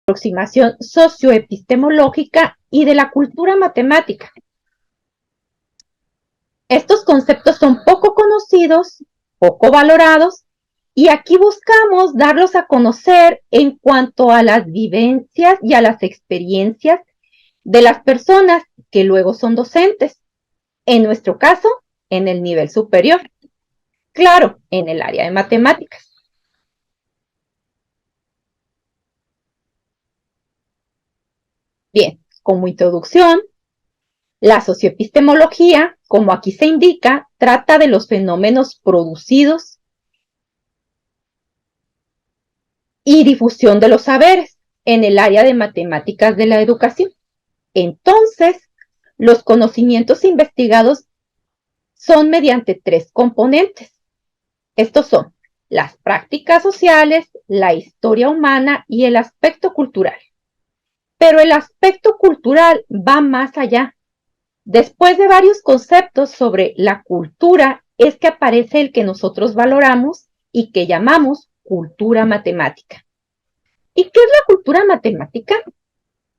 aproximación socioepistemológica y de la cultura matemática. Estos conceptos son poco conocidos, poco valorados, y aquí buscamos darlos a conocer en cuanto a las vivencias y a las experiencias de las personas que luego son docentes, en nuestro caso, en el nivel superior, claro, en el área de matemáticas. Bien, como introducción, la socioepistemología, como aquí se indica, trata de los fenómenos producidos y difusión de los saberes en el área de matemáticas de la educación. Entonces, los conocimientos investigados son mediante tres componentes. Estos son las prácticas sociales, la historia humana y el aspecto cultural. Pero el aspecto cultural va más allá. Después de varios conceptos sobre la cultura, es que aparece el que nosotros valoramos y que llamamos cultura matemática. ¿Y qué es la cultura matemática?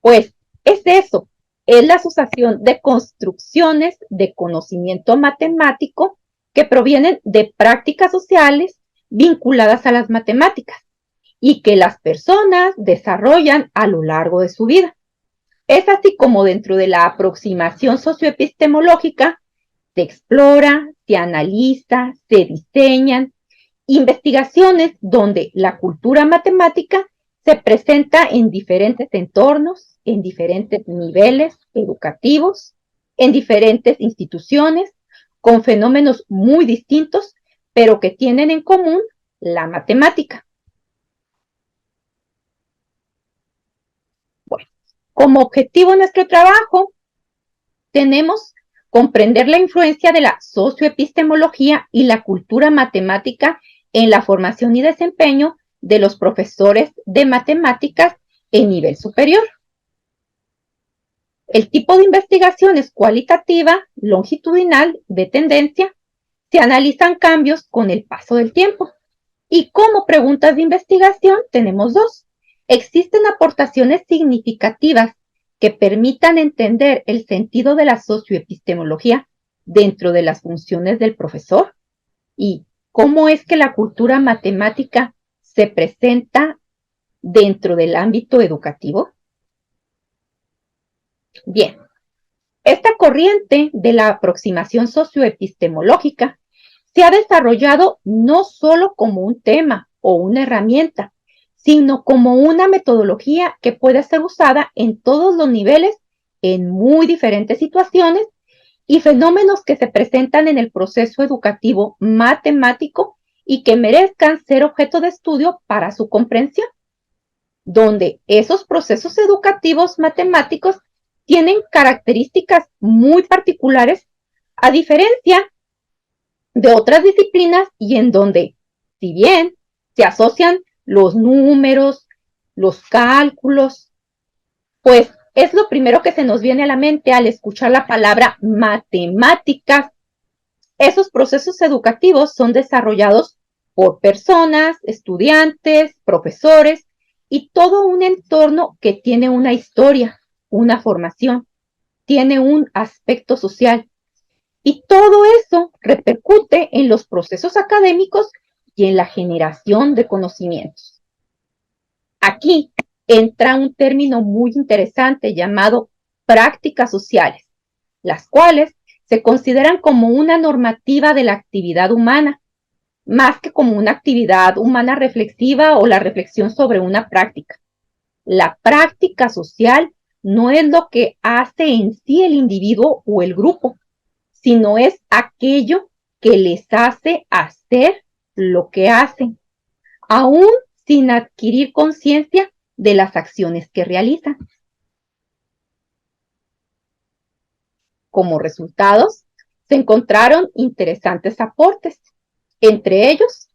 Pues es eso, es la asociación de construcciones de conocimiento matemático que provienen de prácticas sociales vinculadas a las matemáticas y que las personas desarrollan a lo largo de su vida. Es así como dentro de la aproximación socioepistemológica se explora, se analiza, se diseñan investigaciones donde la cultura matemática se presenta en diferentes entornos, en diferentes niveles educativos, en diferentes instituciones, con fenómenos muy distintos, pero que tienen en común la matemática. Bueno, como objetivo de nuestro trabajo, tenemos comprender la influencia de la socioepistemología y la cultura matemática en la formación y desempeño de los profesores de matemáticas en nivel superior. El tipo de investigación es cualitativa, longitudinal, de tendencia. Se analizan cambios con el paso del tiempo. Y como preguntas de investigación tenemos dos. ¿Existen aportaciones significativas que permitan entender el sentido de la socioepistemología dentro de las funciones del profesor? ¿Y cómo es que la cultura matemática se presenta dentro del ámbito educativo? Bien, esta corriente de la aproximación socioepistemológica se ha desarrollado no solo como un tema o una herramienta, sino como una metodología que puede ser usada en todos los niveles, en muy diferentes situaciones y fenómenos que se presentan en el proceso educativo matemático y que merezcan ser objeto de estudio para su comprensión, donde esos procesos educativos matemáticos tienen características muy particulares a diferencia de otras disciplinas y en donde, si bien se asocian los números, los cálculos, pues es lo primero que se nos viene a la mente al escuchar la palabra matemáticas. Esos procesos educativos son desarrollados por personas, estudiantes, profesores y todo un entorno que tiene una historia, una formación, tiene un aspecto social. Y todo eso repercute en los procesos académicos y en la generación de conocimientos. Aquí entra un término muy interesante llamado prácticas sociales, las cuales se consideran como una normativa de la actividad humana, más que como una actividad humana reflexiva o la reflexión sobre una práctica. La práctica social no es lo que hace en sí el individuo o el grupo, sino es aquello que les hace hacer lo que hacen, aún sin adquirir conciencia de las acciones que realizan. Como resultados, se encontraron interesantes aportes, entre ellos,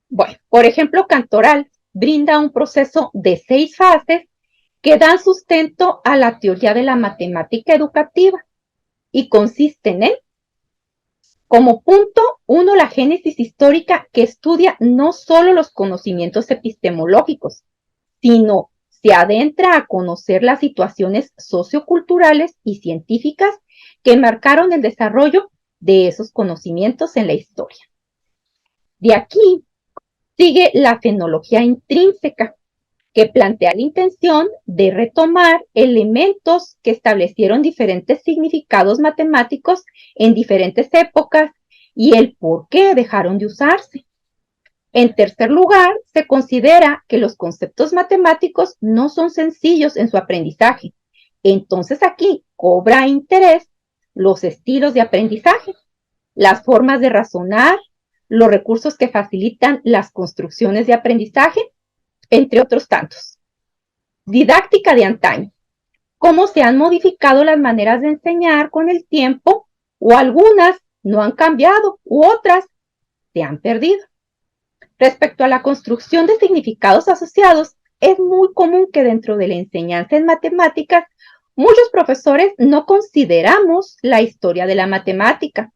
bueno, por ejemplo, Cantoral brinda un proceso de 6 fases que dan sustento a la teoría de la matemática educativa y consisten en como punto uno, la génesis histórica que estudia no solo los conocimientos epistemológicos, sino se adentra a conocer las situaciones socioculturales y científicas que marcaron el desarrollo de esos conocimientos en la historia. De aquí sigue la fenología intrínseca, que plantea la intención de retomar elementos que establecieron diferentes significados matemáticos en diferentes épocas y el por qué dejaron de usarse. En tercer lugar, se considera que los conceptos matemáticos no son sencillos en su aprendizaje. Entonces aquí cobra interés los estilos de aprendizaje, las formas de razonar, los recursos que facilitan las construcciones de aprendizaje, entre otros tantos. Didáctica de antaño. Cómo se han modificado las maneras de enseñar con el tiempo, o algunas no han cambiado, u otras se han perdido. Respecto a la construcción de significados asociados, es muy común que dentro de la enseñanza en matemáticas, muchos profesores no consideramos la historia de la matemática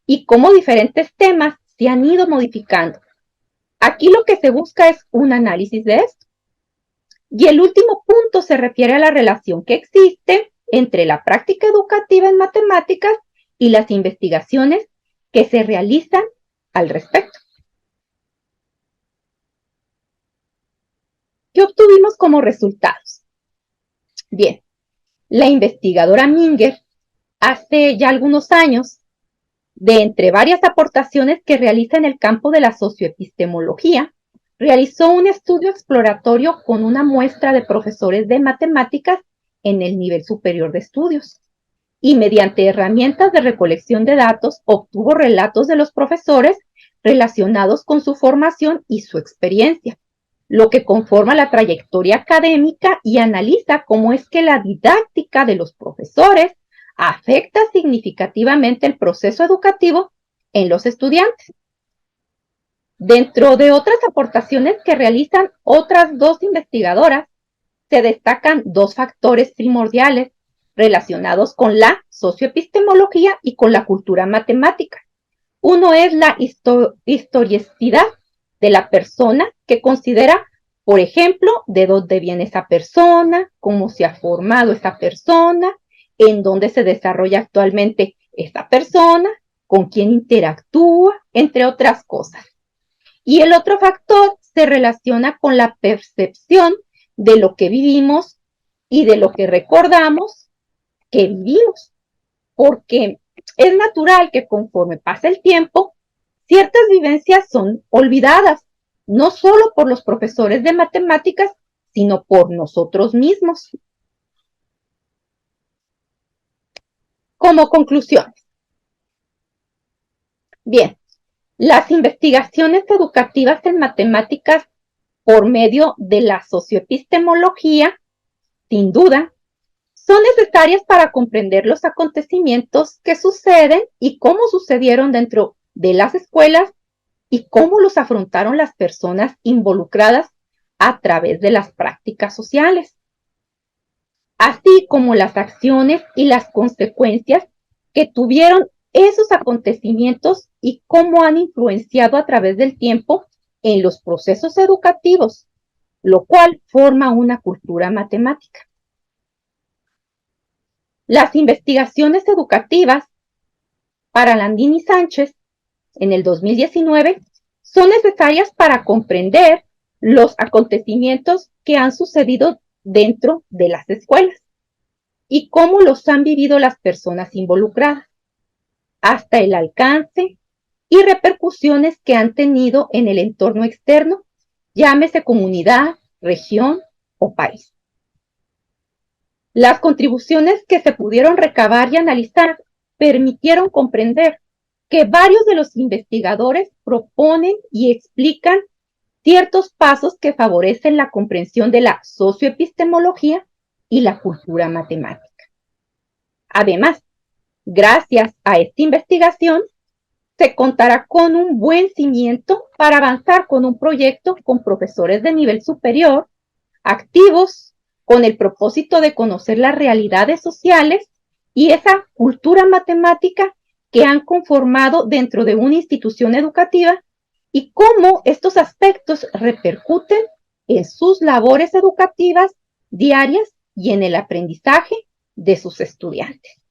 y cómo diferentes temas se han ido modificando. Aquí lo que se busca es un análisis de esto. Y el último punto se refiere a la relación que existe entre la práctica educativa en matemáticas y las investigaciones que se realizan al respecto. ¿Qué obtuvimos como resultados? Bien, la investigadora Minger, hace ya algunos años, de entre varias aportaciones que realiza en el campo de la socioepistemología, realizó un estudio exploratorio con una muestra de profesores de matemáticas en el nivel superior de estudios y mediante herramientas de recolección de datos obtuvo relatos de los profesores relacionados con su formación y su experiencia, lo que conforma la trayectoria académica y analiza cómo es que la didáctica de los profesores afecta significativamente el proceso educativo en los estudiantes. Dentro de otras aportaciones que realizan otras dos investigadoras, se destacan dos factores primordiales relacionados con la socioepistemología y con la cultura matemática. Uno es la historicidad de la persona, que considera, por ejemplo, de dónde viene esa persona, cómo se ha formado esa persona, en dónde se desarrolla actualmente esa persona, con quién interactúa, entre otras cosas. Y el otro factor se relaciona con la percepción de lo que vivimos y de lo que recordamos que vivimos, porque es natural que conforme pasa el tiempo, ciertas vivencias son olvidadas, no solo por los profesores de matemáticas, sino por nosotros mismos. Como conclusiones. Bien, las investigaciones educativas en matemáticas por medio de la socioepistemología, sin duda, son necesarias para comprender los acontecimientos que suceden y cómo sucedieron dentro de las escuelas y cómo los afrontaron las personas involucradas a través de las prácticas sociales, así como las acciones y las consecuencias que tuvieron esos acontecimientos y cómo han influenciado a través del tiempo en los procesos educativos, lo cual forma una cultura matemática. Las investigaciones educativas para Landín y Sánchez en el 2019 son necesarias para comprender los acontecimientos que han sucedido dentro de las escuelas y cómo los han vivido las personas involucradas, hasta el alcance y repercusiones que han tenido en el entorno externo, llámese comunidad, región o país. Las contribuciones que se pudieron recabar y analizar permitieron comprender que varios de los investigadores proponen y explican ciertos pasos que favorecen la comprensión de la socioepistemología y la cultura matemática. Además, gracias a esta investigación, se contará con un buen cimiento para avanzar con un proyecto con profesores de nivel superior, activos, con el propósito de conocer las realidades sociales y esa cultura matemática que han conformado dentro de una institución educativa y cómo estos aspectos repercuten en sus labores educativas diarias y en el aprendizaje de sus estudiantes.